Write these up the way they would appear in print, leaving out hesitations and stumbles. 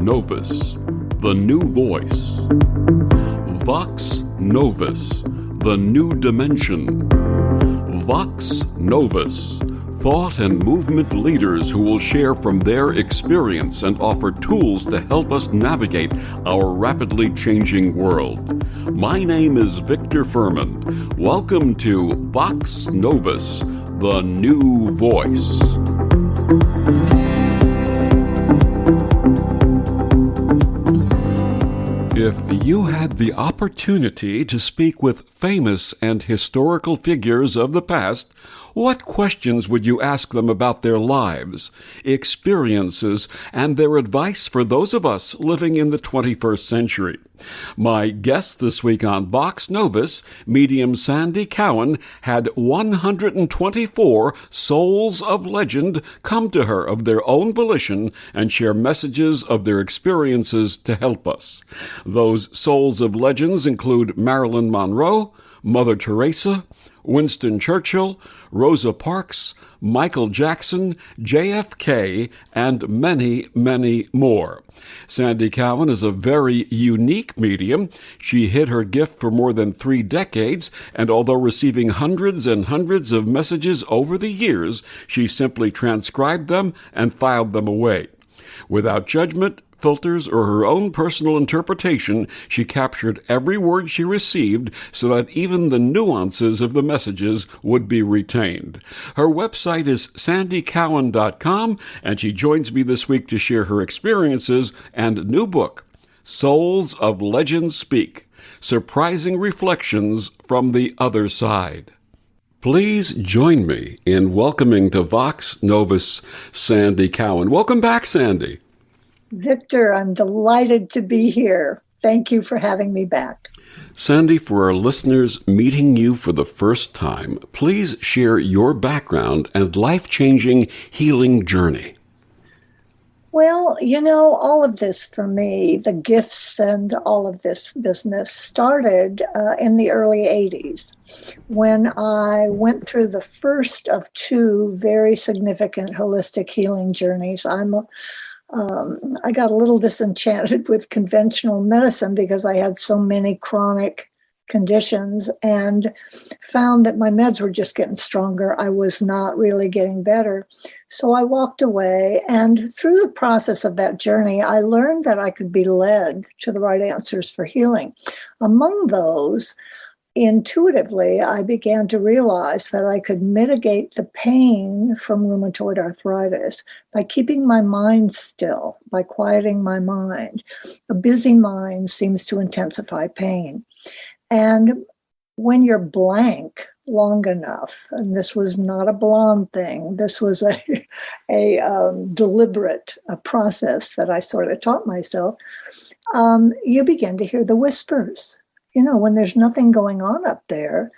Novus, the new voice. Vox Novus, the new dimension. Vox Novus, thought and movement leaders who will share from their experience and offer tools to help us navigate our rapidly changing world. My name is Victor Fuhrman. Welcome to Vox Novus, the new voice. If you had the opportunity to speak with famous and historical figures of the past, what questions would you ask them about their lives, experiences, and their advice for those of us living in the 21st century? My guest this week on Vox Novus, medium Sandy Cowen, had 124 souls of legend come to her of their own volition and share messages of their experiences to help us. Those souls of legends include Marilyn Monroe, Mother Teresa, Winston Churchill, Rosa Parks, Michael Jackson, JFK, and many, many more. Sandy Cowen is a very unique medium. She hid her gift for more than 3 decades, and although receiving hundreds and hundreds of messages over the years, she simply transcribed them and filed them away. Without judgment, filters, or her own personal interpretation, she captured every word she received so that even the nuances of the messages would be retained. Her website is sandycowen.com, and she joins me this week to share her experiences and new book, Souls of Legend Speak: Surprising Reflections from the Other Side. Please join me in welcoming to Vox Novus Sandy Cowen. Welcome back, Sandy. Victor, I'm delighted to be here. Thank you for having me back. Sandy, for our listeners meeting you for the first time, please share your background and life-changing healing journey. Well, all of this for me, the gifts and all of this business started in the early 80s when I went through the first of 2 very significant holistic healing journeys. I got a little disenchanted with conventional medicine because I had so many chronic conditions and found that my meds were just getting stronger. I was not really getting better. So I walked away, and through the process of that journey, I learned that I could be led to the right answers for healing. Among those, intuitively, I began to realize that I could mitigate the pain from rheumatoid arthritis by keeping my mind still, by quieting my mind. A busy mind seems to intensify pain. And when you're blank long enough, and this was not a blonde thing, this was a deliberate process that I sort of taught myself, you begin to hear the whispers. When there's nothing going on up there,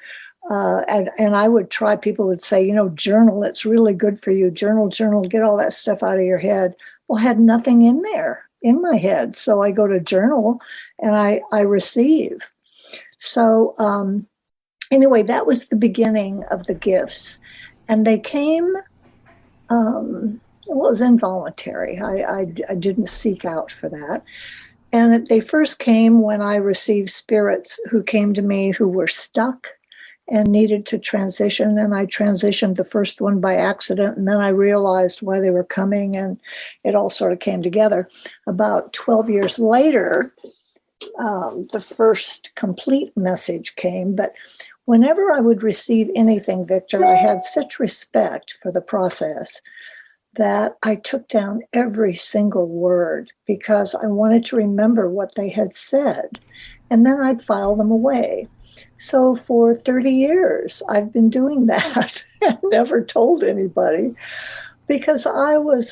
and I would try, people would say, journal, it's really good for you. Journal, get all that stuff out of your head. Well, I had nothing in there in my head. So I go to journal and I receive. So anyway, that was the beginning of the gifts. And they came, it was involuntary. I didn't seek out for that. And they first came when I received spirits who came to me who were stuck and needed to transition. And I transitioned the first one by accident. And then I realized why they were coming, and it all sort of came together. About 12 years later, the first complete message came. But whenever I would receive anything, Victor, I had such respect for the process that I took down every single word because I wanted to remember what they had said, and then I'd file them away. So for 30 years, I've been doing that and never told anybody because I was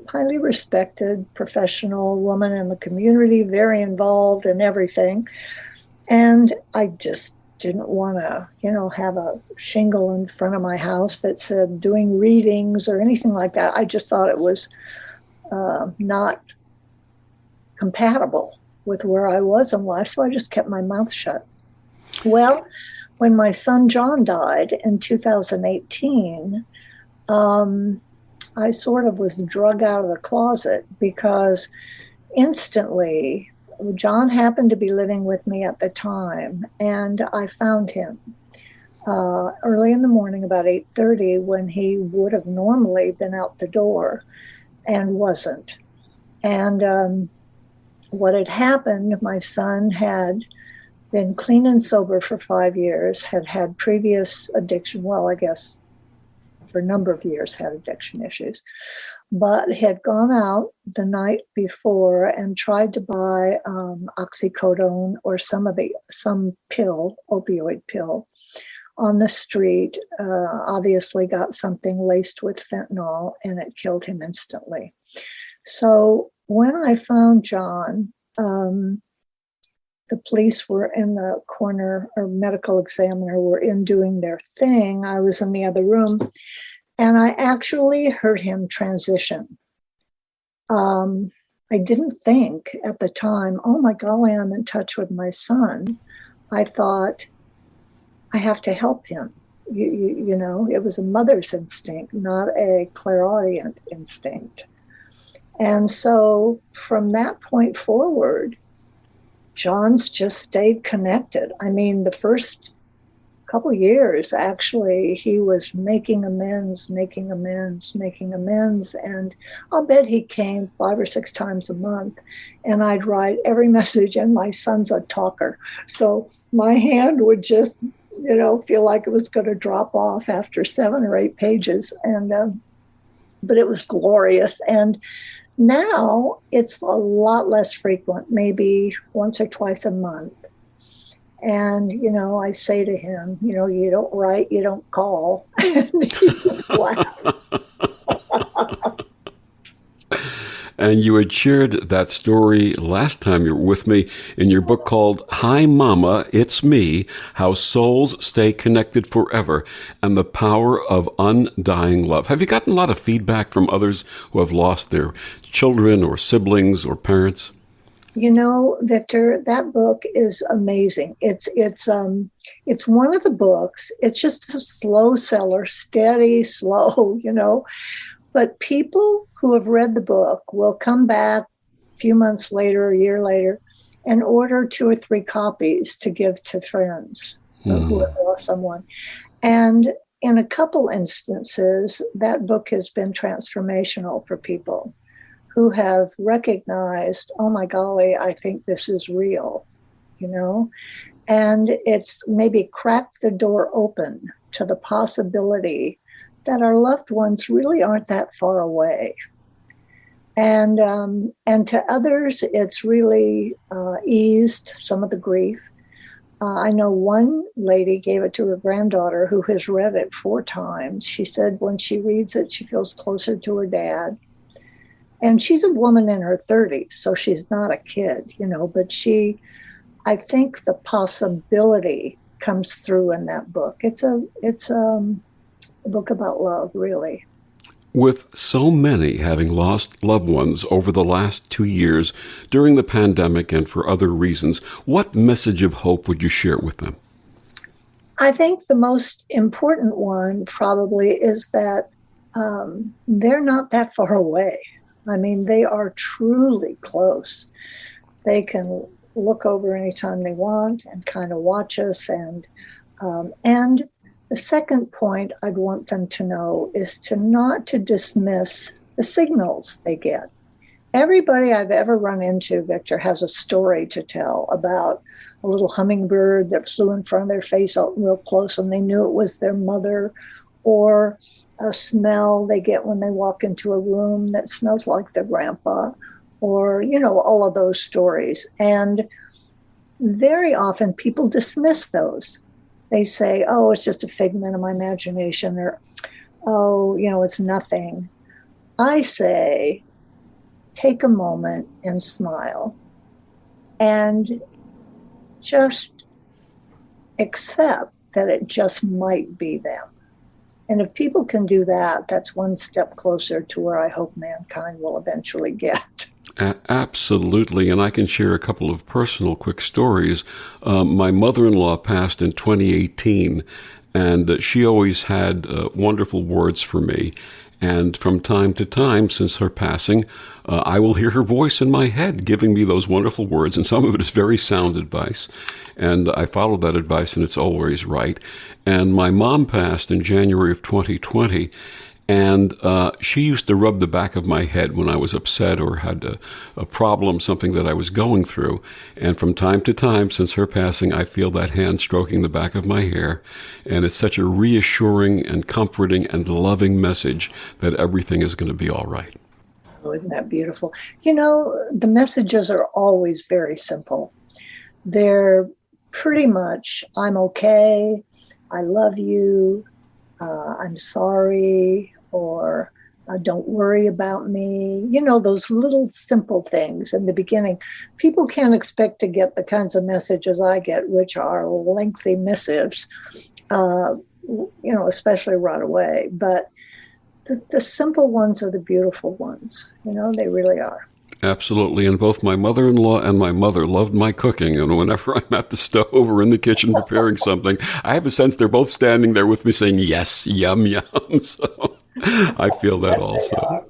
highly respected professional woman in the community, very involved in everything. And I just didn't want to, have a shingle in front of my house that said doing readings or anything like that. I just thought it was not compatible with where I was in life. So I just kept my mouth shut. Well, when my son John died in 2018, I sort of was drug out of the closet because instantly, John happened to be living with me at the time, and I found him early in the morning, about 8:30, when he would have normally been out the door and wasn't. And what had happened, my son had been clean and sober for 5 years, had had previous addiction, well, I guess for a number of years had addiction issues, but had gone out the night before and tried to buy oxycodone or some pill, opioid pill, on the street, obviously got something laced with fentanyl, and it killed him instantly. So when I found John, the police were in the corner, or medical examiner were in doing their thing. I was in the other room, and I actually heard him transition. I didn't think at the time, oh my golly, I'm in touch with my son. I thought, I have to help him. You know, it was a mother's instinct, not a clairaudient instinct. And so from that point forward, John's just stayed connected. I mean, the first couple years, actually, he was making amends. And I'll bet he came 5 or 6 times a month, and I'd write every message, and my son's a talker. So my hand would just, feel like it was going to drop off after 7 or 8 pages. And, but it was glorious. And now it's a lot less frequent, maybe once or twice a month. And, I say to him, you don't write, you don't call. And he just laughs. And you had shared that story last time you were with me in your book called Hi Mama, It's Me, How Souls Stay Connected Forever and the Power of Undying Love. Have you gotten a lot of feedback from others who have lost their children or siblings or parents? Victor, that book is amazing. It's one of the books. It's just a slow seller, steady, slow, But people who have read the book will come back a few months later, a year later, and order 2 or 3 copies to give to friends who have lost someone. And in a couple instances, that book has been transformational for people who have recognized, oh my golly, I think this is real, and it's maybe cracked the door open to the possibility that our loved ones really aren't that far away. And to others, it's really eased some of the grief. I know one lady gave it to her granddaughter who has read it 4 times. She said when she reads it, she feels closer to her dad. And she's a woman in her 30s, so she's not a kid, but I think the possibility comes through in that book. It's a book about love, really. With so many having lost loved ones over the last 2 years during the pandemic and for other reasons, what message of hope would you share with them? I think the most important one probably is that they're not that far away. I mean, they are truly close. They can look over anytime they want and kind of watch us. And the second point I'd want them to know is not to dismiss the signals they get. Everybody I've ever run into, Victor, has a story to tell about a little hummingbird that flew in front of their face out real close and they knew it was their mother, or a smell they get when they walk into a room that smells like their grandpa, or, all of those stories. And very often people dismiss those. They say, oh, it's just a figment of my imagination, or, oh, it's nothing. I say, take a moment and smile and just accept that it just might be them. And if people can do that, that's one step closer to where I hope mankind will eventually get. Absolutely, and I can share a couple of personal quick stories. My mother-in-law passed in 2018, and she always had wonderful words for me. And from time to time, since her passing, I will hear her voice in my head giving me those wonderful words, and some of it is very sound advice. And I follow that advice, and it's always right. And my mom passed in January of 2020, and she used to rub the back of my head when I was upset or had a problem, something that I was going through. And from time to time, since her passing, I feel that hand stroking the back of my hair. And it's such a reassuring and comforting and loving message that everything is going to be all right. Oh, isn't that beautiful? You know, the messages are always very simple. They're pretty much, I'm okay, I love you, I'm sorry, or don't worry about me. You know, those little simple things in the beginning. People can't expect to get the kinds of messages I get, which are lengthy missives, especially right away. But the simple ones are the beautiful ones. You know, they really are. Absolutely. And both my mother-in-law and my mother loved my cooking. And whenever I'm at the stove or in the kitchen preparing something, I have a sense they're both standing there with me saying, yes, yum, yum. So I feel that also.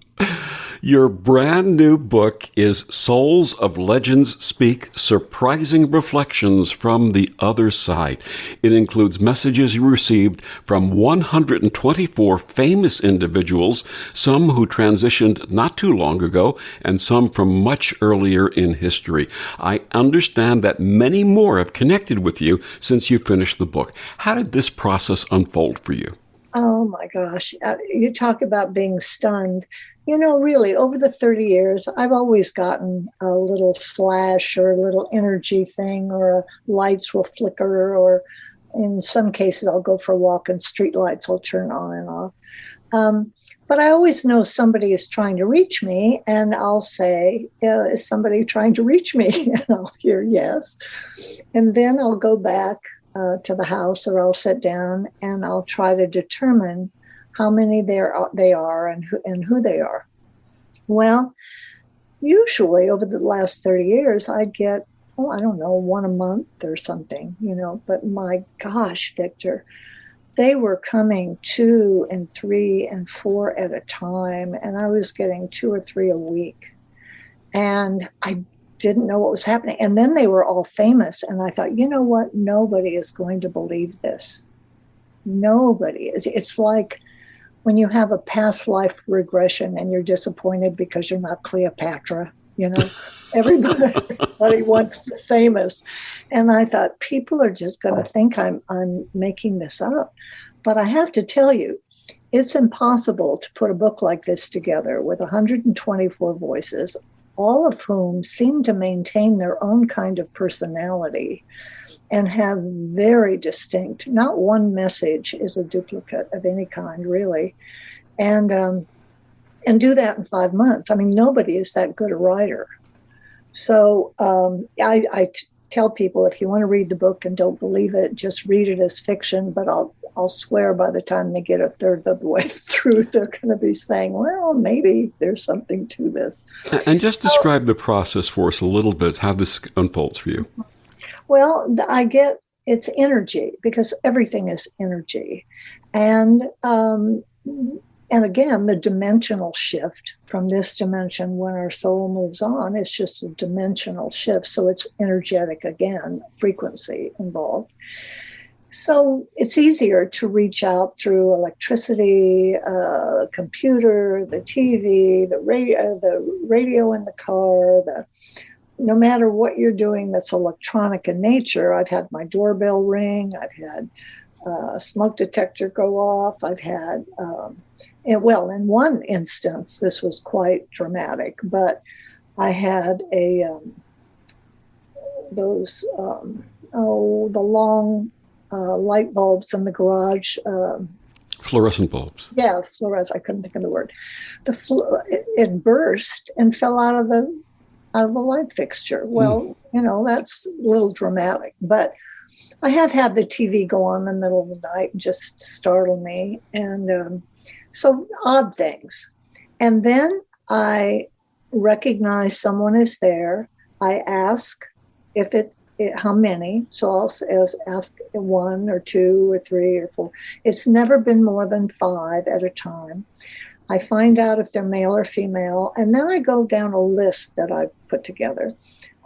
Your brand new book is Souls of Legends Speak, Surprising Reflections from the Other Side. It includes messages you received from 124 famous individuals, some who transitioned not too long ago, and some from much earlier in history. I understand that many more have connected with you since you finished the book. How did this process unfold for you? Oh my gosh. You talk about being stunned. You know, really, over the 30 years, I've always gotten a little flash or a little energy thing, or lights will flicker, or in some cases, I'll go for a walk and street lights will turn on and off. But I always know somebody is trying to reach me, and I'll say, is somebody trying to reach me? And I'll hear yes. And then I'll go back to the house, or I'll sit down and I'll try to determine how many they are and who they are. Well, usually over the last 30 years, I'd get, I don't know, one a month or something, but my gosh, Victor, they were coming 2 and 3 and 4 at a time, and I was getting 2 or 3 a week. And I didn't know what was happening. And then they were all famous. And I thought, you know what? Nobody is going to believe this. Nobody is. It's like when you have a past life regression and you're disappointed because you're not Cleopatra, everybody wants the famous. And I thought, people are just going to think I'm making this up. But I have to tell you, it's impossible to put a book like this together with 124 voices, all of whom seem to maintain their own kind of personality and have very distinct, not one message is a duplicate of any kind, really. And do that in 5 months. I mean, nobody is that good a writer. So I tell people, if you want to read the book and don't believe it, just read it as fiction, but I'll swear by the time they get a third of the way through, they're going to be saying, well, maybe there's something to this. And just describe the process for us a little bit, how this unfolds for you. Well, it's energy, because everything is energy. And again, the dimensional shift from this dimension when our soul moves on, it's just a dimensional shift. So it's energetic again, frequency involved. So it's easier to reach out through electricity, computer, the TV, the radio in the car, no matter what you're doing that's electronic in nature. I've had my doorbell ring. I've had a smoke detector go off. I've had, in one instance, this was quite dramatic, but I had the long light bulbs in the garage. Fluorescent bulbs. Yeah, fluorescent. I couldn't think of the word. It burst and fell out of the light fixture. Well, that's a little dramatic, but I have had the TV go on in the middle of the night and just startle me. And so odd things. And then I recognize someone is there. I ask how many. So I'll ask 1 or 2 or 3 or 4. It's never been more than 5 at a time. I find out if they're male or female, and then I go down a list that I've put together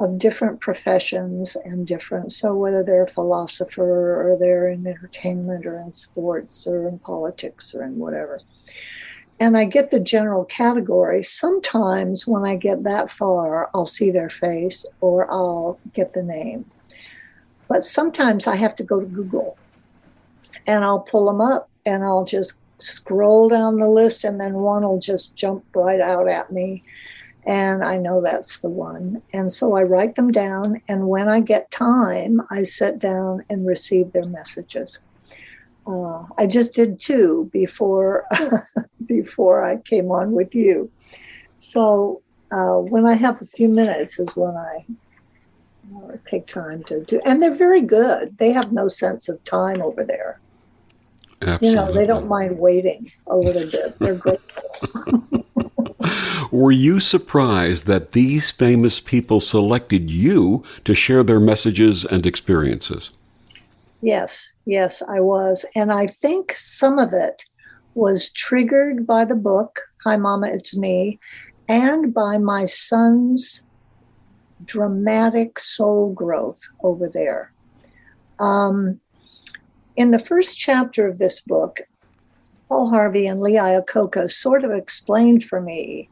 of different professions and different, so whether they're a philosopher or they're in entertainment or in sports or in politics or in whatever. And I get the general category. Sometimes when I get that far, I'll see their face or I'll get the name. But sometimes I have to go to Google and I'll pull them up and I'll just scroll down the list, and then one will just jump right out at me. And I know that's the one. And so I write them down. And when I get time, I sit down and receive their messages. I just did 2 before I came on with you. So when I have a few minutes is when I take time to do. And they're very good. They have no sense of time over there. Absolutely. They don't mind waiting a little bit. They're grateful. Were you surprised that these famous people selected you to share their messages and experiences? Yes, I was. And I think some of it was triggered by the book, Hi Mama, It's Me, and by my son's dramatic soul growth over there. In the first chapter of this book, Paul Harvey and Lee Iacocca sort of explained for me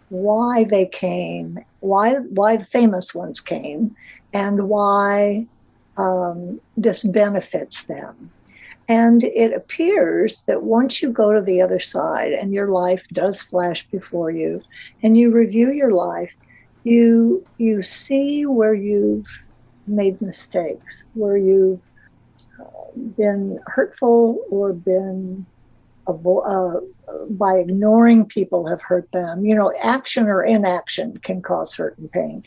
why they came, why the famous ones came, and why this benefits them. And it appears that once you go to the other side and your life does flash before you and you review your life, you see where you've made mistakes, where you've been hurtful or been by ignoring people have hurt them. Action or inaction can cause hurt and pain.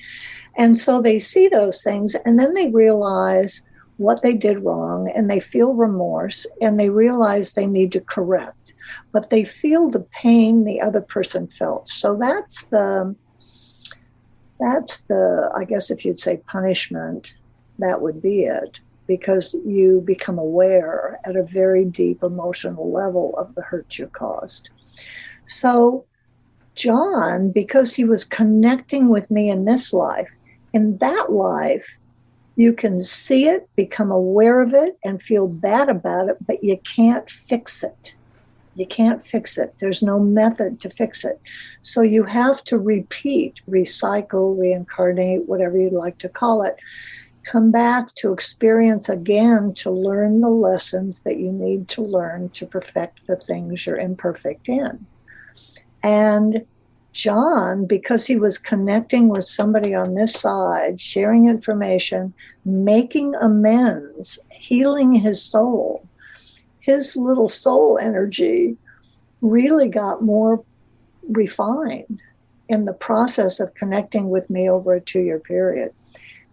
And so they see those things and then they realize what they did wrong and they feel remorse and they realize they need to correct, but they feel the pain the other person felt. So that's the, I guess if you'd say punishment, that would be it, because you become aware at a very deep emotional level of the hurt you caused. So John, because he was connecting with me in this life, in that life, you can see it, become aware of it, and feel bad about it, but you can't fix it. You can't fix it. There's no method to fix it. So you have to repeat, recycle, reincarnate, whatever you'd like to call it, come back to experience again to learn the lessons that you need to learn to perfect the things you're imperfect in. And John, because he was connecting with somebody on this side, sharing information, making amends, healing his soul, his little soul energy really got more refined in the process of connecting with me over a 2-year period.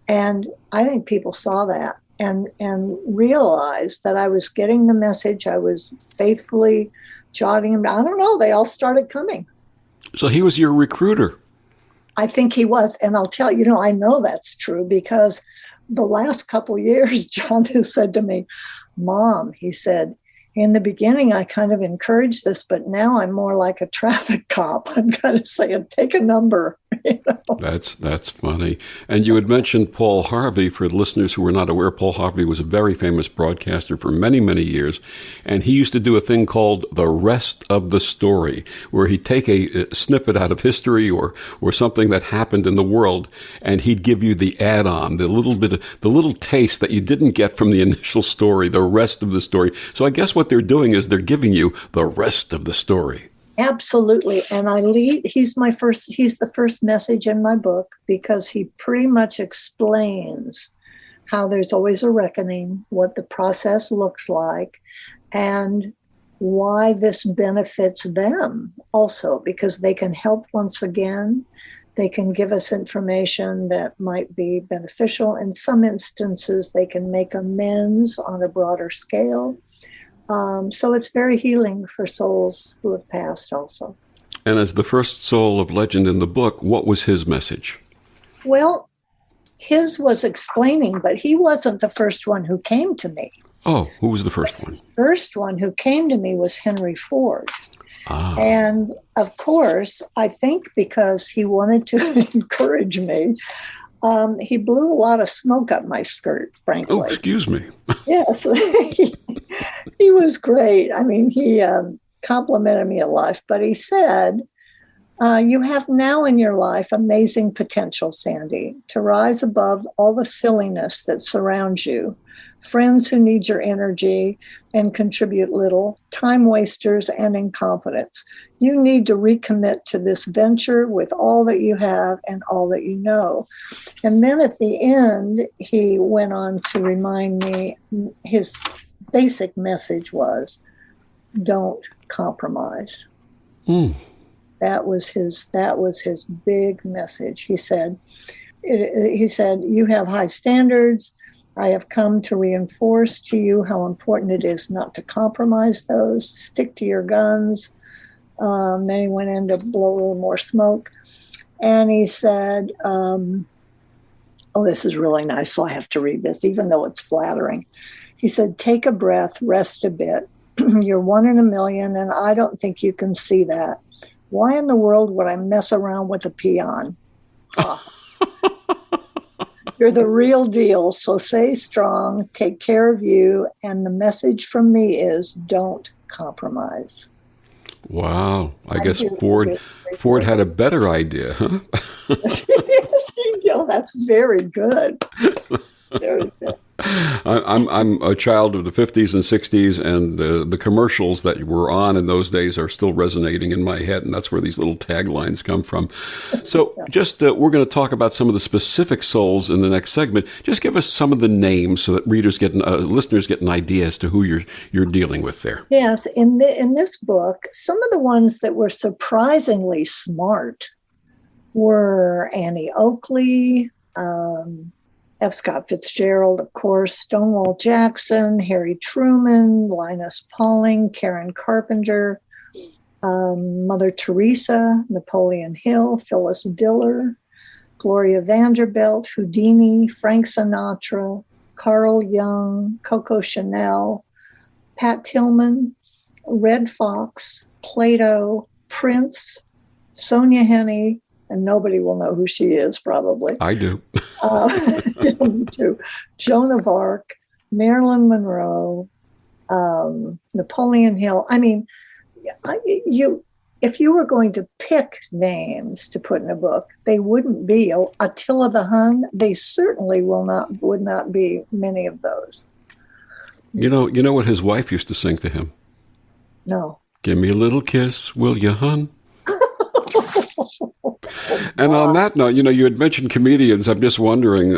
And I think people saw that and realized that I was getting the message. I was faithfully jotting them down. I don't know. They all started coming. So he was your recruiter. I think he was. And I'll tell you, I know that's true because the last couple years, John has said to me, Mom, he said, in the beginning, I kind of encouraged this, but now I'm more like a traffic cop. I'm kind of saying, take a number. That's funny. And you had mentioned Paul Harvey. For listeners who were not aware, Paul Harvey was a very famous broadcaster for many, many years. And he used to do a thing called the rest of the story, where he'd take a snippet out of history or something that happened in the world, and he'd give you the add-on, the little taste that you didn't get from the initial story, the rest of the story. So I guess what they're doing is they're giving you the rest of the story. Absolutely. And he's the first message in my book because he pretty much explains how there's always a reckoning, what the process looks like, and why this benefits them also, because they can help once again. They can give us information that might be beneficial. In some instances, they can make amends on a broader scale. So it's very healing for souls who have passed also. And as the first soul of legend in the book, what was his message? Well, his was explaining, but he wasn't the first one who came to me. Oh, who was the first one? The first one who came to me was Henry Ford. And of course, I think because he wanted to encourage me, he blew a lot of smoke up my skirt, frankly. Oh, excuse me. Yes. He was great. I mean, he complimented me a lot, but he said, you have now in your life amazing potential, Sandy, to rise above all the silliness that surrounds you, friends who need your energy and contribute little, time wasters and incompetents. You need to recommit to this venture with all that you have and all that you know. And then at the end, he went on to remind me his basic message was, don't compromise. That was his big message. He said, you have high standards. I have come to reinforce to you how important it is not to compromise those. Stick to your guns. Then he went in to blow a little more smoke. And he said, this is really nice, so I have to read this, even though it's flattering. He said, take a breath, rest a bit. You're one in a million, and I don't think you can see that. Why in the world would I mess around with a peon? You're the real deal, so stay strong, take care of you, and the message from me is don't compromise. Wow. I guess Ford had a better idea, huh? That's very good. Very good. I'm a child of the 50s and 60s, and the commercials that were on in those days are still resonating in my head, and that's where these little taglines come from. So just we're going to talk about some of the specific souls in the next segment. Just give us some of the names so that listeners get an idea as to who you're dealing with there. Yes, in this book, some of the ones that were surprisingly smart were Annie Oakley, F. Scott Fitzgerald, of course, Stonewall Jackson, Harry Truman, Linus Pauling, Karen Carpenter, Mother Teresa, Napoleon Hill, Phyllis Diller, Gloria Vanderbilt, Houdini, Frank Sinatra, Carl Jung, Coco Chanel, Pat Tillman, Red Fox, Plato, Prince, Sonia Henney, and nobody will know who she is, probably. I do. Me too. Joan of Arc, Marilyn Monroe, Napoleon Hill. I mean, if you were going to pick names to put in a book, they wouldn't be Attila the Hun. They certainly would not be many of those. You know what his wife used to sing to him? No. Give me a little kiss, will you, hun? And on that note, you had mentioned comedians. I'm just wondering,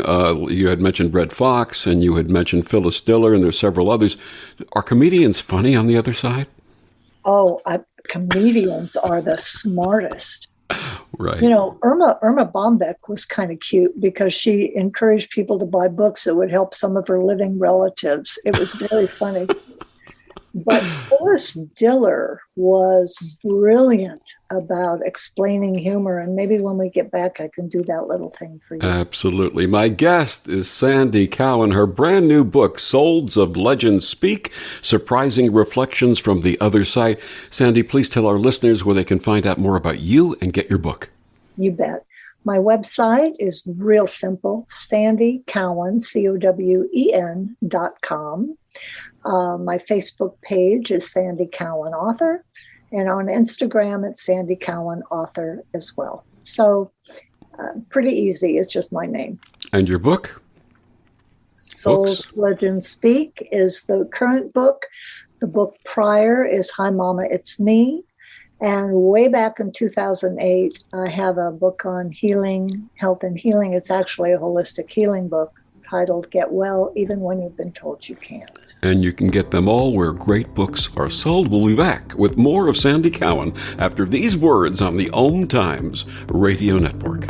you had mentioned Red Fox and you had mentioned Phyllis Diller, and there's several others. Are comedians funny on the other side? Oh, comedians are the smartest. Right. Irma Bombeck was kind of cute because she encouraged people to buy books that would help some of her living relatives. It was very funny. But Phyllis Diller was brilliant about explaining humor, and maybe when we get back, I can do that little thing for you. Absolutely. My guest is Sandy Cowen. Her brand new book, Souls of Legends Speak, Surprising Reflections from the Other Side. Sandy, please tell our listeners where they can find out more about you and get your book. You bet. My website is real simple, Sandy Cowen, COWEN.com. My Facebook page is Sandy Cowen Author, and on Instagram it's Sandy Cowen Author as well. So pretty easy. It's just my name. And your book? Souls Legends Speak is the current book. The book prior is Hi Mama, It's Me. And way back in 2008, I have a book on healing, health and healing. It's actually a holistic healing book titled Get Well, Even When You've Been Told You Can't. And you can get them all where great books are sold. We'll be back with more of Sandy Cowen after these words on the OMTimes Radio Network.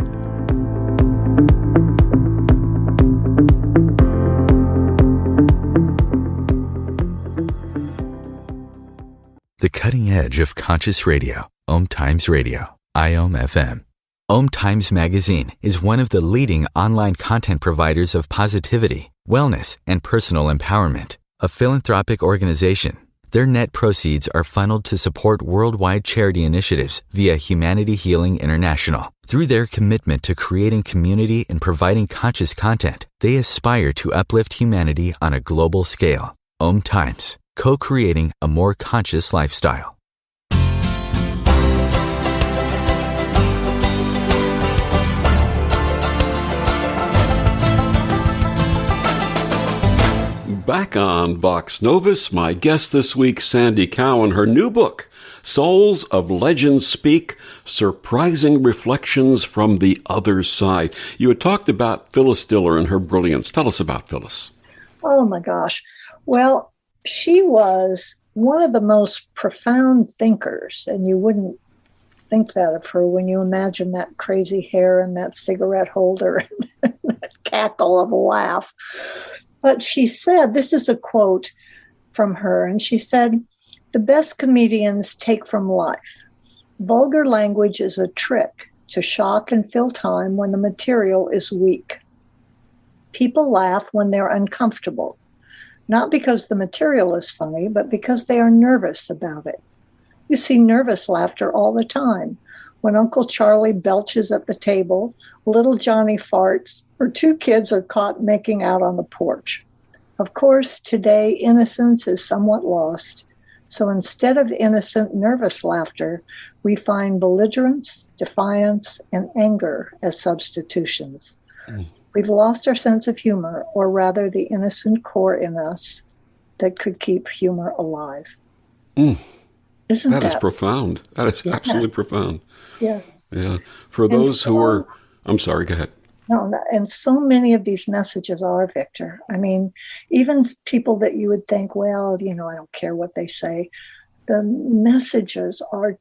The cutting edge of conscious radio, OMTimes Radio, IOM-FM. OMTimes Magazine is one of the leading online content providers of positivity, wellness, and personal empowerment. A philanthropic organization, Their net proceeds are funneled to support worldwide charity initiatives via Humanity Healing International. Through their commitment to creating community and providing conscious content, they aspire to uplift humanity on a global scale. OMTimes, co-creating a more conscious lifestyle. Back on Vox Novus, my guest this week, Sandy Cowen, her new book, Souls of Legends Speak, Surprising Reflections from the Other Side. You had talked about Phyllis Diller and her brilliance. Tell us about Phyllis. Oh, my gosh. Well, she was one of the most profound thinkers, and you wouldn't think that of her when you imagine that crazy hair and that cigarette holder and that cackle of a laugh. But she said, this is a quote from her, and she said, "The best comedians take from life. Vulgar language is a trick to shock and fill time when the material is weak. People laugh when they're uncomfortable, not because the material is funny, but because they are nervous about it. You see nervous laughter all the time. When Uncle Charlie belches at the table, little Johnny farts, or two kids are caught making out on the porch. Of course, today innocence is somewhat lost. So instead of innocent, nervous laughter, we find belligerence, defiance, and anger as substitutions. We've lost our sense of humor, or rather the innocent core in us that could keep humor alive." Isn't that? That is profound. That is absolutely profound. Yeah. Yeah. For those who are, I'm sorry, go ahead. No, and so many of these messages are, Victor. I mean, even people that you would think, well, I don't care what they say. The messages are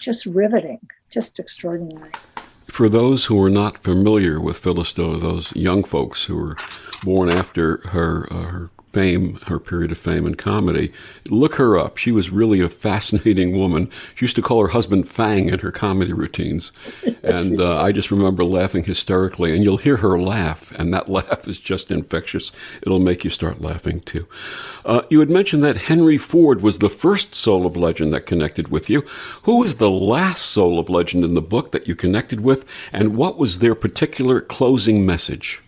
just riveting, just extraordinary. For those who are not familiar with Phyllis Diller, those young folks who were born after her fame, her period of fame in comedy, look her up. She was really a fascinating woman. She used to call her husband Fang in her comedy routines. And I just remember laughing hysterically. And you'll hear her laugh, and that laugh is just infectious. It'll make you start laughing, too. You had mentioned that Henry Ford was the first soul of legend that connected with you. Who was the last soul of legend in the book that you connected with, and what was their particular closing message?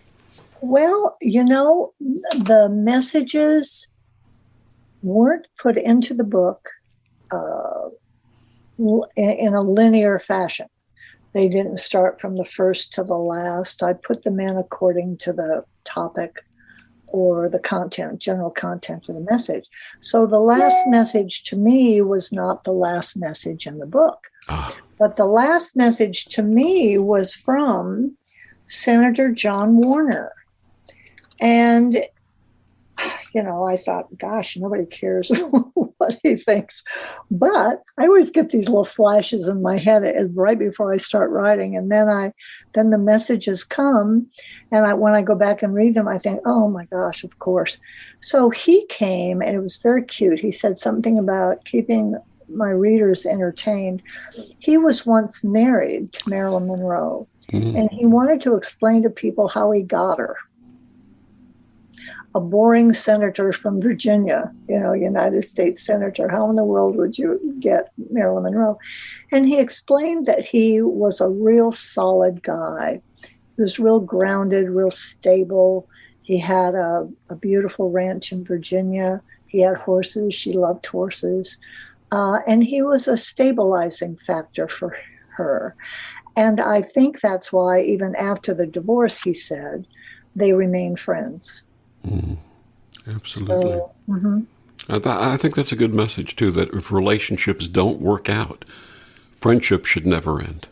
Well, the messages weren't put into the book in a linear fashion. They didn't start from the first to the last. I put them in according to the topic or the content, general content of the message. So the last message to me was not the last message in the book. But the last message to me was from Senator John Warner. And, I thought, gosh, nobody cares what he thinks. But I always get these little flashes in my head right before I start writing. And then the messages come. And when I go back and read them, I think, oh, my gosh, of course. So he came, and it was very cute. He said something about keeping my readers entertained. He was once married to Marilyn Monroe. And he wanted to explain to people how he got her. A boring senator from Virginia, United States senator. How in the world would you get Marilyn Monroe? And he explained that he was a real solid guy. He was real grounded, real stable. He had a beautiful ranch in Virginia. He had horses. She loved horses. And he was a stabilizing factor for her. And I think that's why even after the divorce, he said, they remained friends. Absolutely. So, I think that's a good message, too, that if relationships don't work out, friendship should never end.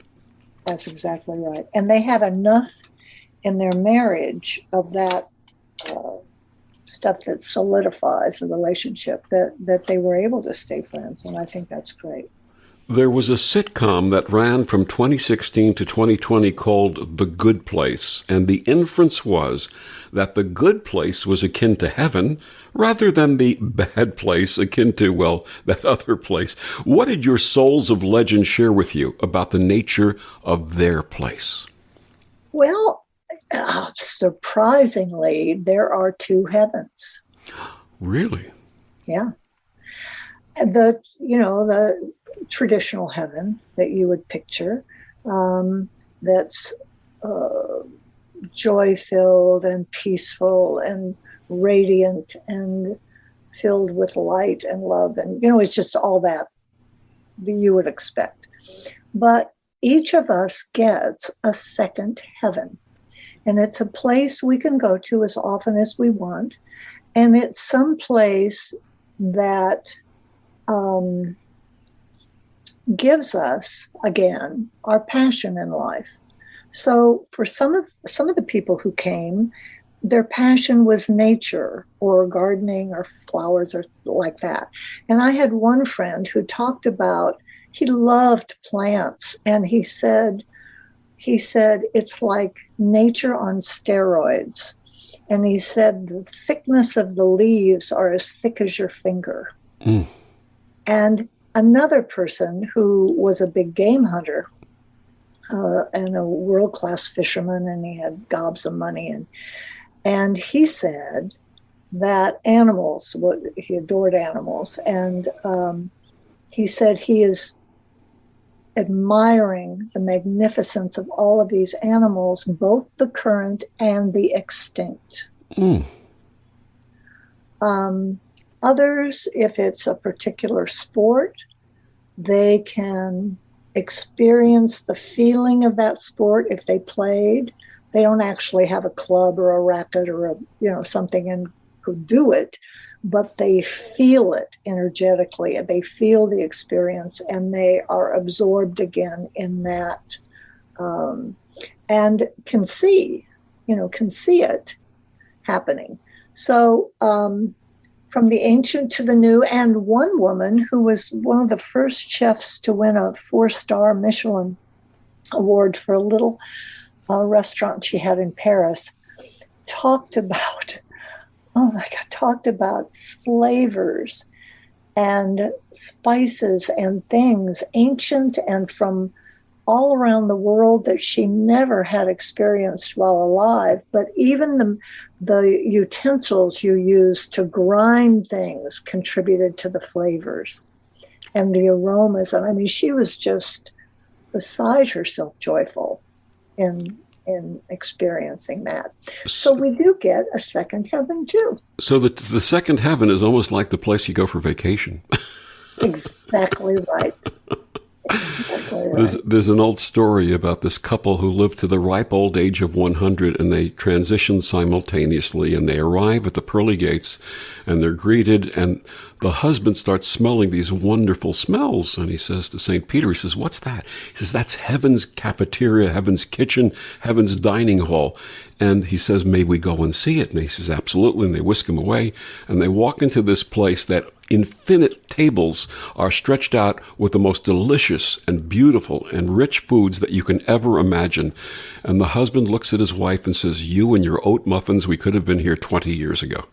That's exactly right. And they had enough in their marriage of that stuff that solidifies a relationship that they were able to stay friends. And I think that's great. There was a sitcom that ran from 2016 to 2020 called The Good Place, and the inference was that the good place was akin to heaven rather than the bad place akin to, that other place. What did your souls of legend share with you about the nature of their place? Well, surprisingly, there are two heavens. Really? Yeah. the traditional heaven that you would picture, that's joy-filled and peaceful and radiant and filled with light and love. And, it's just all that you would expect. But each of us gets a second heaven. And it's a place we can go to as often as we want. And it's some place that gives us, again, our passion in life. So for some of the people who came, their passion was nature or gardening or flowers or like that. And I had one friend who talked about, he loved plants, and he said it's like nature on steroids. And he said the thickness of the leaves are as thick as your finger. Mm. And another person who was a big game hunter and a world-class fisherman, and he had gobs of money, and he said that animals, he adored animals, and he said he is admiring the magnificence of all of these animals, both the current and the extinct. Mm. Others, if it's a particular sport, they can experience the feeling of that sport if they played. They don't actually have a club or a racket or something and who do it, but they feel it energetically. They feel the experience, and they are absorbed again in that, and can see it happening. So from the ancient to the new, and one woman who was one of the first chefs to win a 4-star Michelin award for a little restaurant she had in Paris, talked about flavors and spices and things, ancient and from all around the world, that she never had experienced while alive. But even the utensils you use to grind things contributed to the flavors and the aromas. And I mean, she was just beside herself joyful in experiencing that. So we do get a second heaven too. So the second heaven is almost like the place you go for vacation. Exactly right. Exactly right. There's an old story about this couple who lived to the ripe old age of 100, and they transition simultaneously, and they arrive at the pearly gates, and they're greeted, and the husband starts smelling these wonderful smells, and he says to St. Peter, he says, "What's that?" He says, "That's heaven's cafeteria, heaven's kitchen, heaven's dining hall." And he says, "May we go and see it?" And he says, "Absolutely." And they whisk him away, and they walk into this place that infinite tables are stretched out with the most delicious and beautiful and rich foods that you can ever imagine. And the husband looks at his wife and says, "You and your oat muffins, we could have been here 20 years ago."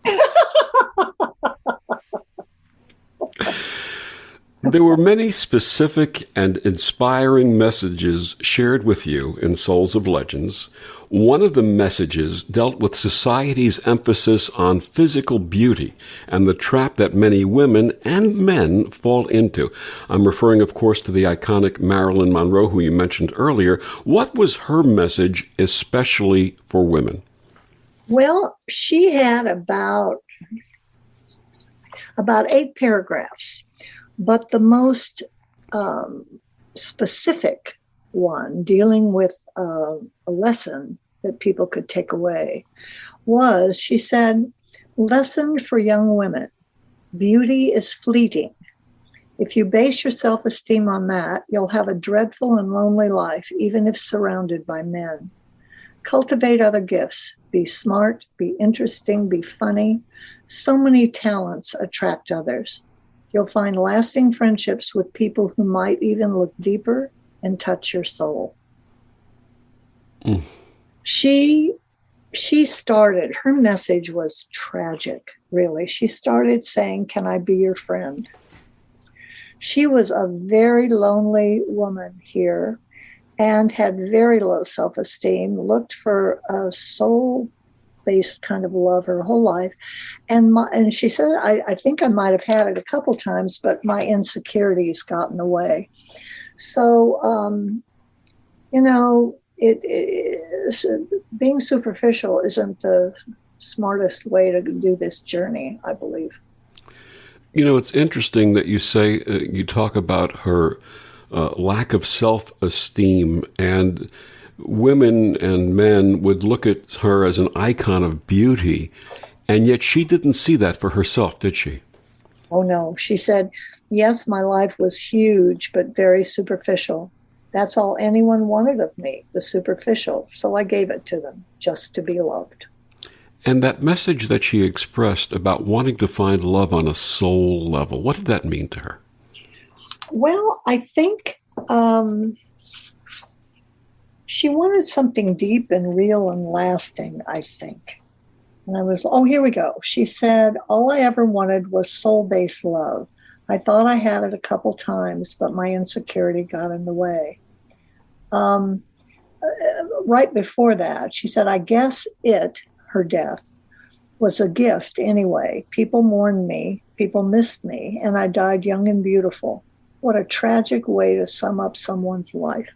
There were many specific and inspiring messages shared with you in Souls of Legends. One of the messages dealt with society's emphasis on physical beauty and the trap that many women and men fall into. I'm referring, of course, to the iconic Marilyn Monroe, who you mentioned earlier. What was her message especially for women? Well, she had about 8 paragraphs. But the most specific one, dealing with a lesson that people could take away, was, she said, "Lesson for young women. Beauty is fleeting. If you base your self-esteem on that, you'll have a dreadful and lonely life, even if surrounded by men. Cultivate other gifts. Be smart, be interesting, be funny. So many talents attract others. You'll find lasting friendships with people who might even look deeper and touch your soul." Mm. She started, her message was tragic, really. She started saying, "Can I be your friend?" She was a very lonely woman here and had very low self-esteem, looked for a soul based kind of love her whole life. And she said, I think I might have had it a couple times, but my insecurities got in the way. So, being superficial isn't the smartest way to do this journey, I believe. It's interesting that you say, you talk about her lack of self-esteem, and women and men would look at her as an icon of beauty, and yet she didn't see that for herself, did she? Oh, no. She said, yes, my life was huge, but very superficial. That's all anyone wanted of me, the superficial. So I gave it to them, just to be loved. And that message that she expressed about wanting to find love on a soul level, what did that mean to her? Well, I think she wanted something deep and real and lasting, I think. And here we go. She said, all I ever wanted was soul-based love. I thought I had it a couple times, but my insecurity got in the way. Right before that, she said, I guess her death, was a gift anyway. People mourned me, people missed me, and I died young and beautiful. What a tragic way to sum up someone's life.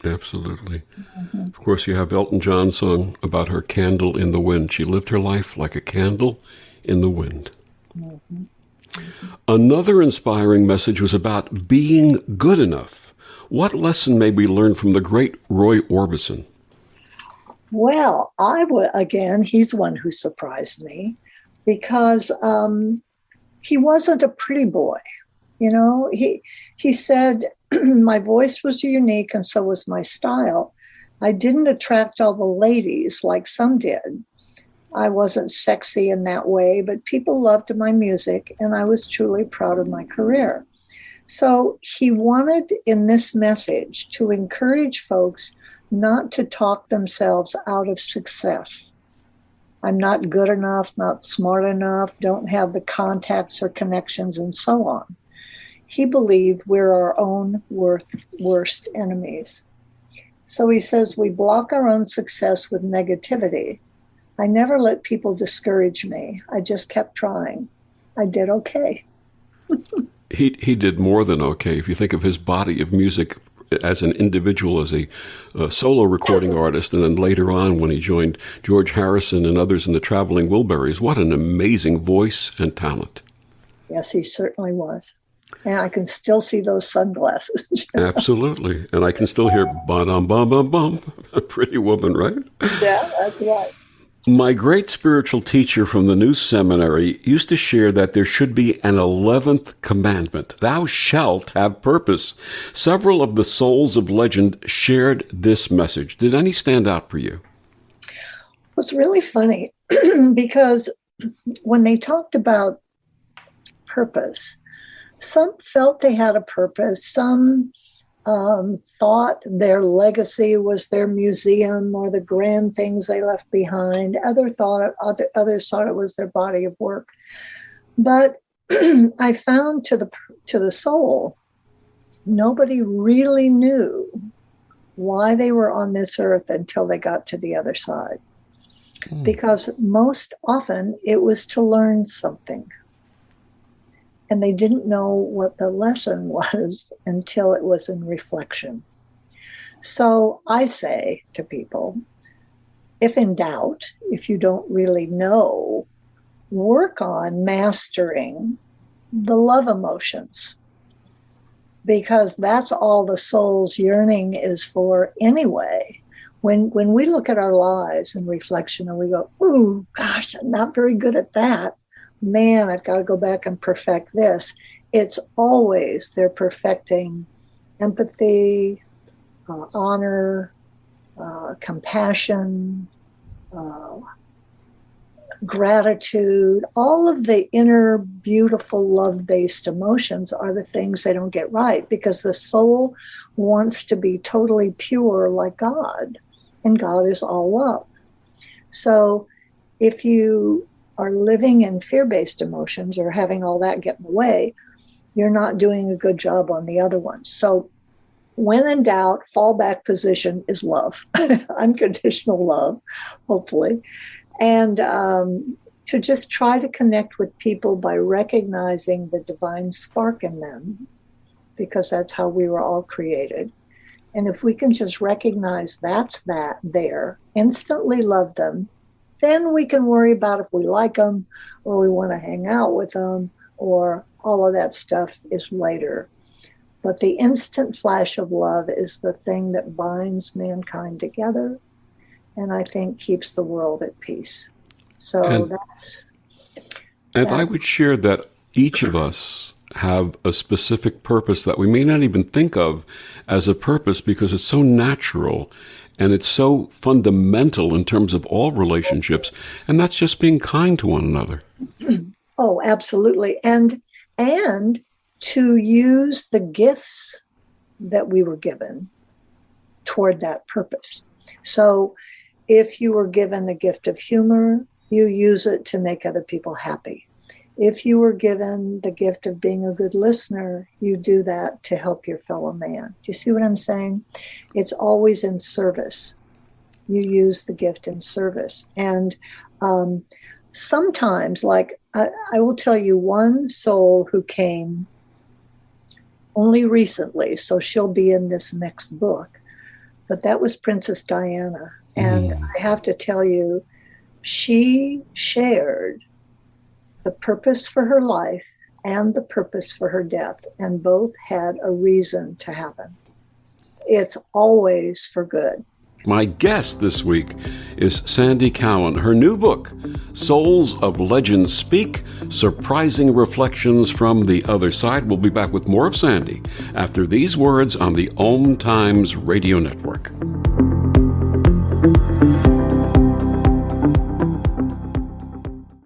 Absolutely. Mm-hmm. Of course, you have Elton John's song about her candle in the wind. She lived her life like a candle in the wind. Mm-hmm. Mm-hmm. Another inspiring message was about being good enough. What lesson may we learn from the great Roy Orbison? Well, again, he's one who surprised me because he wasn't a pretty boy. He said, my voice was unique and so was my style. I didn't attract all the ladies like some did. I wasn't sexy in that way, but people loved my music and I was truly proud of my career. So he wanted in this message to encourage folks not to talk themselves out of success. I'm not good enough, not smart enough, don't have the contacts or connections, and so on. He believed we're our own worst enemies. So he says we block our own success with negativity. I never let people discourage me. I just kept trying. I did okay. He did more than okay. If you think of his body of music as an individual, as a solo recording artist, and then later on when he joined George Harrison and others in the Traveling Wilburys, what an amazing voice and talent. Yes, he certainly was. And I can still see those sunglasses. Absolutely. And I can still hear ba-dum-bum-bum-bum, a pretty woman, right? Yeah, that's right. My great spiritual teacher from the New Seminary used to share that there should be an 11th commandment. Thou shalt have purpose. Several of the souls of legend shared this message. Did any stand out for you? It's really funny because when they talked about purpose, some felt they had a purpose. Some thought their legacy was their museum or the grand things they left behind. Others thought it was their body of work. But I found to the soul, nobody really knew why they were on this earth until they got to the other side. Because most often it was to learn something. And they didn't know what the lesson was until it was in reflection. So I say to people, if in doubt, if you don't really know, work on mastering the love emotions. Because that's all the soul's yearning is for anyway. When we look at our lives in reflection and we go, ooh, gosh, I'm not very good at that. Man, I've got to go back and perfect this. It's always they're perfecting empathy, honor, compassion, gratitude. All of the inner, beautiful, love-based emotions are the things they don't get right because the soul wants to be totally pure like God, and God is all love. So if you are living in fear-based emotions or having all that get in the way, you're not doing a good job on the other ones. So when in doubt, fallback position is love, unconditional love, hopefully. And to just try to connect with people by recognizing the divine spark in them, because that's how we were all created. And if we can just recognize that's that there, instantly love them, then we can worry about if we like them or we want to hang out with them, or all of that stuff is later. But the instant flash of love is the thing that binds mankind together, and I think keeps the world at peace. So that's I would share that each of us have a specific purpose that we may not even think of as a purpose, because it's so natural and it's so fundamental in terms of all relationships, and that's just being kind to one another. Oh, absolutely. And to use the gifts that we were given toward that purpose. So if you were given the gift of humor, you use it to make other people happy. If you were given the gift of being a good listener, you do that to help your fellow man. Do you see what I'm saying? It's always in service. You use the gift in service. And sometimes, like I will tell you one soul who came only recently, so she'll be in this next book, but that was Princess Diana. And I have to tell you, she shared the purpose for her life and the purpose for her death, and both had a reason to happen. It's always for good. My guest this week is Sandy Cowen. Her new book, Souls of Legends Speak, Surprising Reflections from the Other Side. We'll be back with more of Sandy after these words on the OMTimes Radio Network.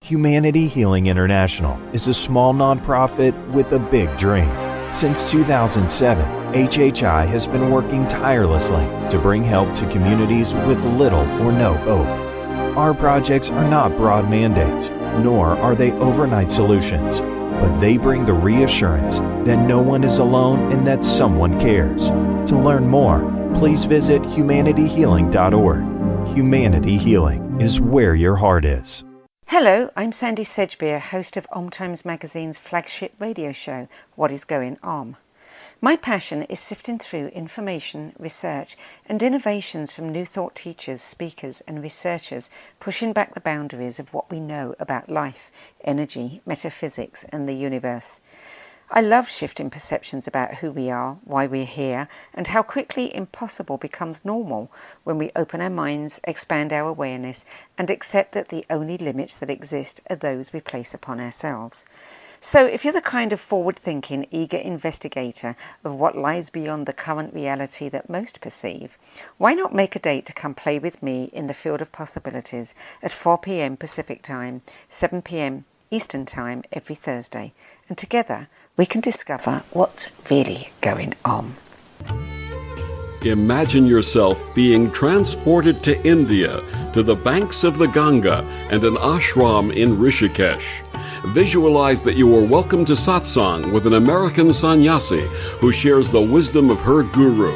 Humanity Healing International is a small nonprofit with a big dream. Since 2007, HHI has been working tirelessly to bring help to communities with little or no hope. Our projects are not broad mandates, nor are they overnight solutions, but they bring the reassurance that no one is alone and that someone cares. To learn more, please visit humanityhealing.org. Humanity Healing is where your heart is. Hello, I'm Sandy Sedgbeer, host of OMTimes magazine's flagship radio show, What is Going On? My passion is sifting through information, research, and innovations from new thought teachers, speakers, and researchers, pushing back the boundaries of what we know about life, energy, metaphysics, and the universe. I love shifting perceptions about who we are, why we're here, and how quickly impossible becomes normal when we open our minds, expand our awareness, and accept that the only limits that exist are those we place upon ourselves. So if you're the kind of forward-thinking, eager investigator of what lies beyond the current reality that most perceive, why not make a date to come play with me in the field of possibilities at 4 p.m. Pacific Time, 7 p.m. Eastern Time every Thursday, and together we can discover what's really going on. Imagine yourself being transported to India, to the banks of the Ganga and an ashram in Rishikesh. Visualize that you are welcome to satsang with an American sannyasi who shares the wisdom of her guru.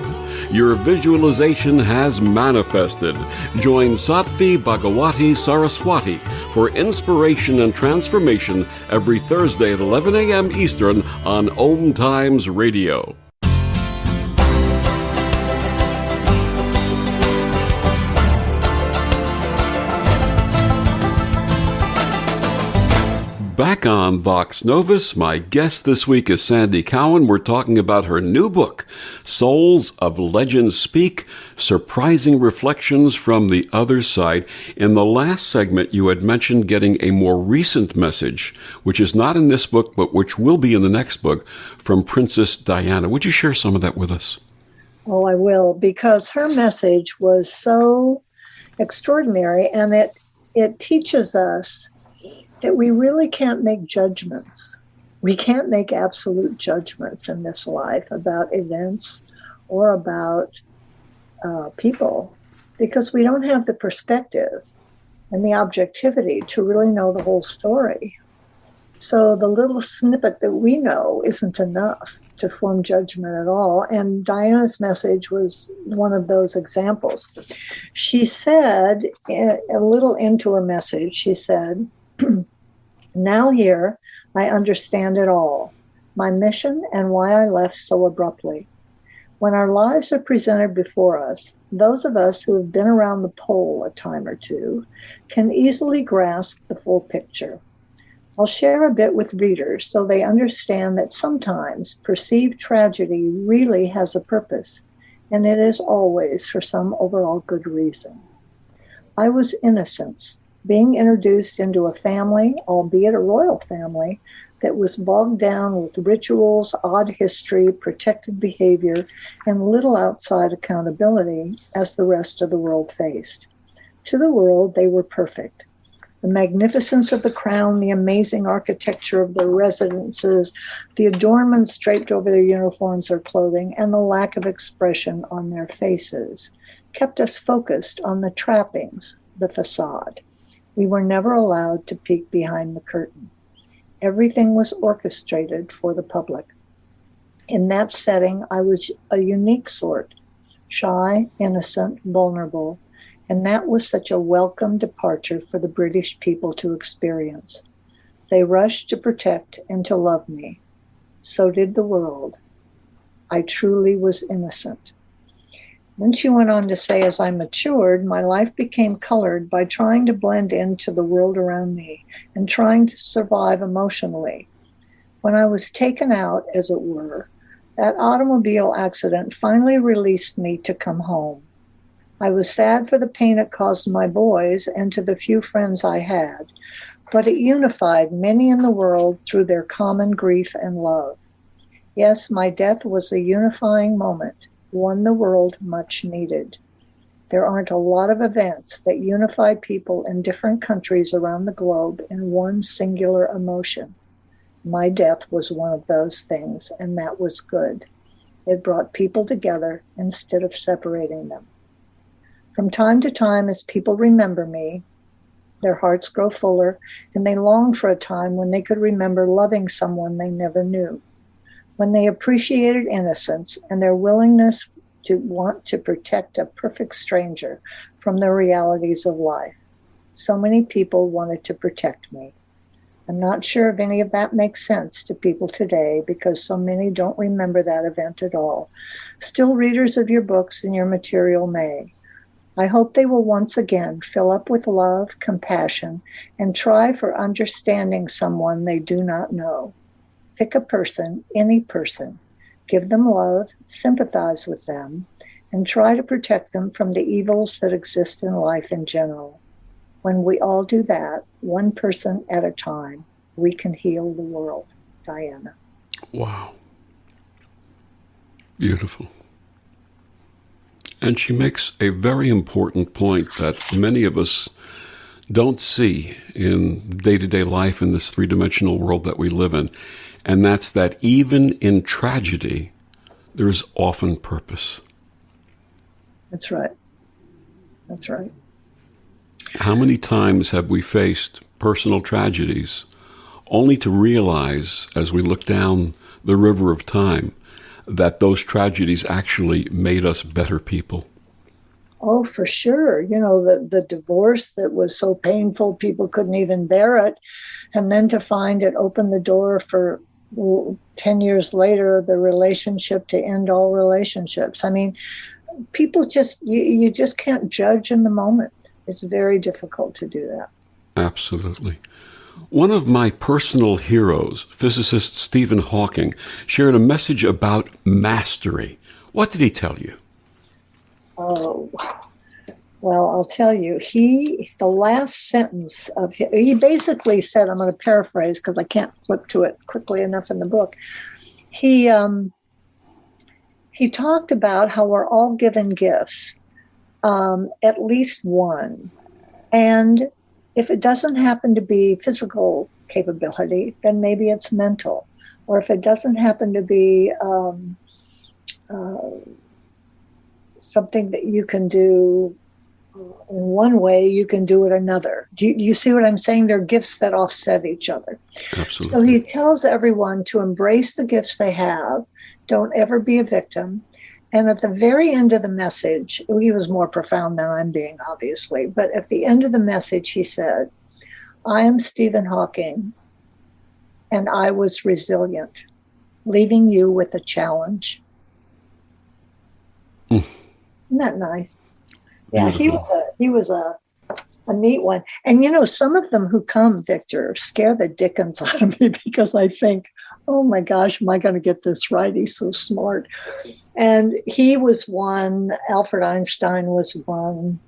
Your visualization has manifested. Join Sattvi Bhagawati Saraswati for inspiration and transformation every Thursday at 11 a.m. Eastern on OMTimes Radio. Back on Vox Novus, my guest this week is Sandy Cowen. We're talking about her new book, Souls of Legends Speak, Surprising Reflections from the Other Side. In the last segment, you had mentioned getting a more recent message, which is not in this book, but which will be in the next book, from Princess Diana. Would you share some of that with us? Oh, I will, because her message was so extraordinary, and it teaches us that we really can't make judgments. We can't make absolute judgments in this life about events or about people, because we don't have the perspective and the objectivity to really know the whole story. So the little snippet that we know isn't enough. to form judgment at all. And Diana's message was one of those examples. She said, a little into her message, she said, "Now here, I understand it all, my mission and why I left so abruptly. When our lives are presented before us, those of us who have been around the pole a time or two can easily grasp the full picture. I'll share a bit with readers so they understand that sometimes perceived tragedy really has a purpose, and it is always for some overall good reason. I was innocence, being introduced into a family, albeit a royal family, that was bogged down with rituals, odd history, protected behavior, and little outside accountability as the rest of the world faced. To the world, they were perfect. The magnificence of the crown, the amazing architecture of their residences, the adornments draped over their uniforms or clothing, and the lack of expression on their faces kept us focused on the trappings, the facade. We were never allowed to peek behind the curtain. Everything was orchestrated for the public. In that setting, I was a unique sort, shy, innocent, vulnerable, and that was such a welcome departure for the British people to experience. They rushed to protect and to love me. So did the world. I truly was innocent. Then she went on to say, as I matured, my life became colored by trying to blend into the world around me and trying to survive emotionally. When I was taken out, as it were, that automobile accident finally released me to come home. I was sad for the pain it caused my boys and to the few friends I had, but it unified many in the world through their common grief and love. Yes, my death was a unifying moment, one the world much needed. There aren't a lot of events that unify people in different countries around the globe in one singular emotion. My death was one of those things, and that was good. It brought people together instead of separating them. From time to time, as people remember me, their hearts grow fuller, and they long for a time when they could remember loving someone they never knew, when they appreciated innocence and their willingness to want to protect a perfect stranger from the realities of life. So many people wanted to protect me. I'm not sure if any of that makes sense to people today because so many don't remember that event at all. Still, readers of your books and your material may. I hope they will once again fill up with love, compassion, and try for understanding someone they do not know. Pick a person, any person, give them love, sympathize with them, and try to protect them from the evils that exist in life in general. When we all do that, one person at a time, we can heal the world. Diana. Wow. Beautiful. And she makes a very important point that many of us don't see in day-to-day life in this three-dimensional world that we live in. And that's that even in tragedy, there is often purpose. That's right. That's right. How many times have we faced personal tragedies only to realize, as we look down the river of time, that those tragedies actually made us better people? Oh, for sure. You know, the divorce that was so painful, people couldn't even bear it. And then to find it opened the door for 10 years later, the relationship to end all relationships. I mean, people just, you just can't judge in the moment. It's very difficult to do that. Absolutely. One of my personal heroes, physicist Stephen Hawking, shared a message about mastery. What did he tell you? Oh, well, I'll tell you, the last sentence of he basically said, I'm going to paraphrase because I can't flip to it quickly enough in the book. He talked about how we're all given gifts, at least one. And if it doesn't happen to be physical capability, then maybe it's mental. Or if it doesn't happen to be something that you can do in one way, you can do it another. Do you see what I'm saying? They're gifts that offset each other. Absolutely. So he tells everyone to embrace the gifts they have. Don't ever be a victim. And at the very end of the message, he was more profound than I'm being, obviously, but at the end of the message, he said, I am Stephen Hawking, and I was resilient, leaving you with a challenge. Isn't that nice? Yeah, he was a neat one. And, you know, some of them who come, Victor, scare the dickens out of me because I think, oh my gosh, am I going to get this right? He's so smart. And he was one, Alfred Einstein was one,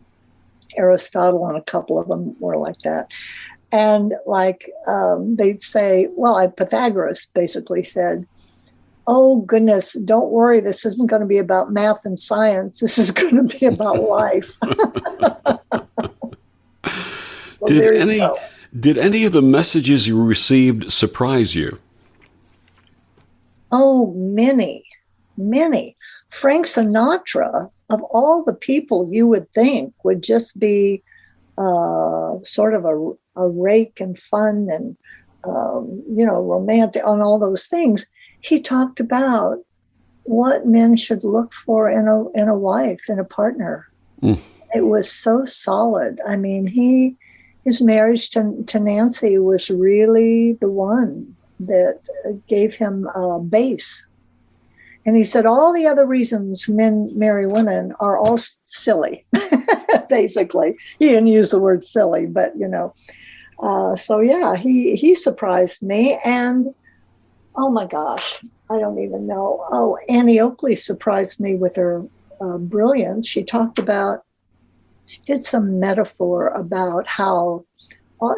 Aristotle and a couple of them were like that. And like they'd say, well, Pythagoras basically said, oh goodness, don't worry, this isn't going to be about math and science. This is going to be about life. Well, did any of the messages you received surprise you? Oh, many. Frank Sinatra, of all the people you would think would just be sort of a rake and fun and, romantic and all those things, he talked about what men should look for in a wife, in a partner. It was so solid. I mean, his marriage to Nancy was really the one that gave him a base. And he said all the other reasons men marry women are all silly, basically. He didn't use the word silly, but, so yeah, he surprised me. And, oh my gosh, I don't even know. Oh, Annie Oakley surprised me with her brilliance. She did some metaphor about how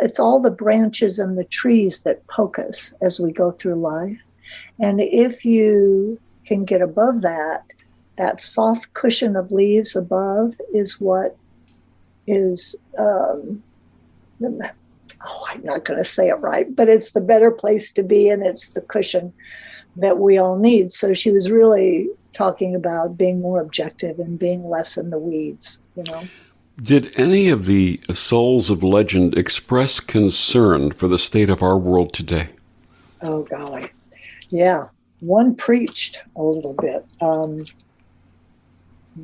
it's all the branches and the trees that poke us as we go through life. And if you can get above that soft cushion of leaves above is what is, I'm not going to say it right, but it's the better place to be, and it's the cushion that we all need. So she was really talking about being more objective and being less in the weeds, Did any of the souls of legend express concern for the state of our world today? Oh, golly. Yeah. One preached a little bit.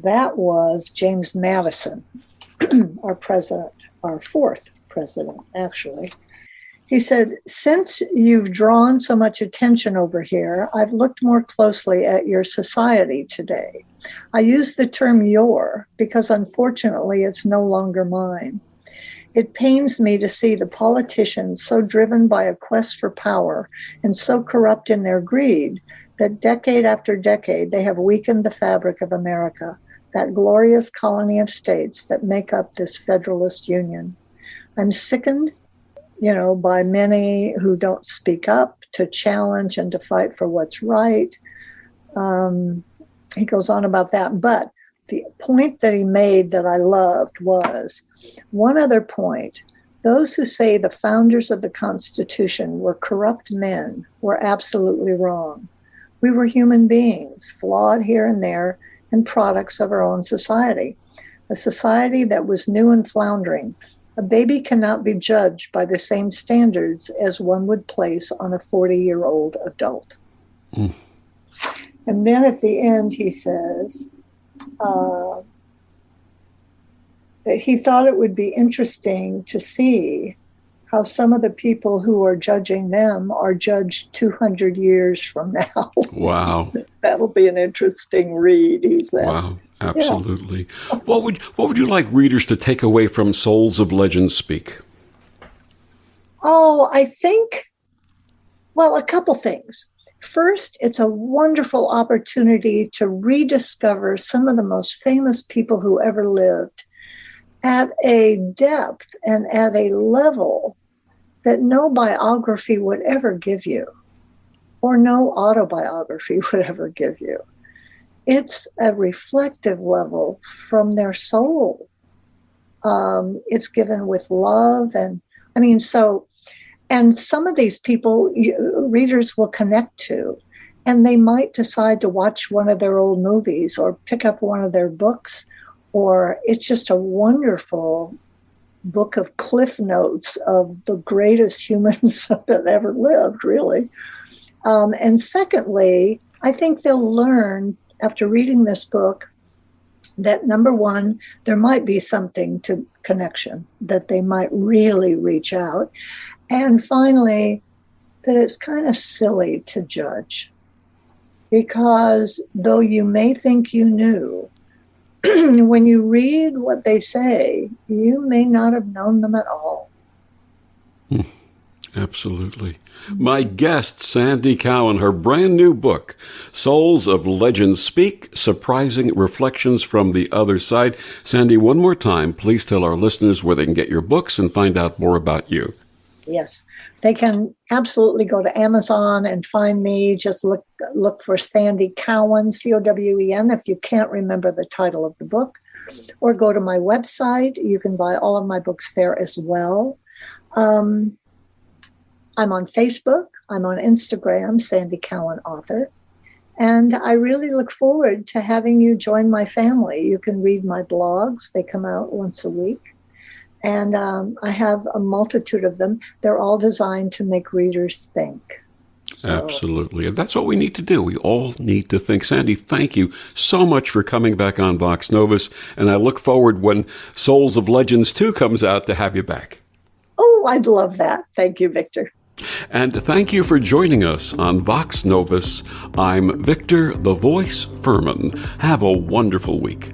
That was James Madison, our president, our fourth president, actually. He said, since you've drawn so much attention over here, I've looked more closely at your society today. I use the term your because unfortunately it's no longer mine. It pains me to see the politicians so driven by a quest for power and so corrupt in their greed that decade after decade they have weakened the fabric of America, that glorious colony of states that make up this Federalist Union. I'm sickened, by many who don't speak up to challenge and to fight for what's right. He goes on about that. But the point that he made that I loved was one other point. Those who say the founders of the Constitution were corrupt men were absolutely wrong. We were human beings, flawed here and there, and products of our own society, a society that was new and floundering. A baby cannot be judged by the same standards as one would place on a 40-year-old adult. And then at the end, he says that he thought it would be interesting to see how some of the people who are judging them are judged 200 years from now. Wow. That'll be an interesting read, he said. Wow, absolutely. Yeah. What would you like readers to take away from Souls of Legend Speak? Oh, I think, a couple things. First, it's a wonderful opportunity to rediscover some of the most famous people who ever lived at a depth and at a level that no biography would ever give you, or no autobiography would ever give you. It's a reflective level from their soul. It's given with love. And some of these people readers will connect to, and they might decide to watch one of their old movies or pick up one of their books or it's just a wonderful book of cliff notes of the greatest humans that ever lived, really. And secondly, I think they'll learn after reading this book that, number one, there might be something to connection, that they might really reach out. And finally, that it's kind of silly to judge. Because though you may think you knew, when you read what they say, you may not have known them at all. Absolutely. My guest, Sandy Cowen, her brand new book, Souls of Legends Speak, Surprising Reflections from the Other Side. Sandy, one more time, please tell our listeners where they can get your books and find out more about you. Yes, they can absolutely go to Amazon and find me. Just look for Sandy Cowen, Cowen, if you can't remember the title of the book. Or go to my website. You can buy all of my books there as well. I'm on Facebook. I'm on Instagram, Sandy Cowen Author. And I really look forward to having you join my family. You can read my blogs. They come out once a week. And I have a multitude of them. They're all designed to make readers think. So. Absolutely. And that's what we need to do. We all need to think. Sandy, thank you so much for coming back on Vox Novus. And I look forward when Souls of Legends 2 comes out to have you back. Oh, I'd love that. Thank you, Victor. And thank you for joining us on Vox Novus. I'm Victor, the Voice Fuhrman. Have a wonderful week.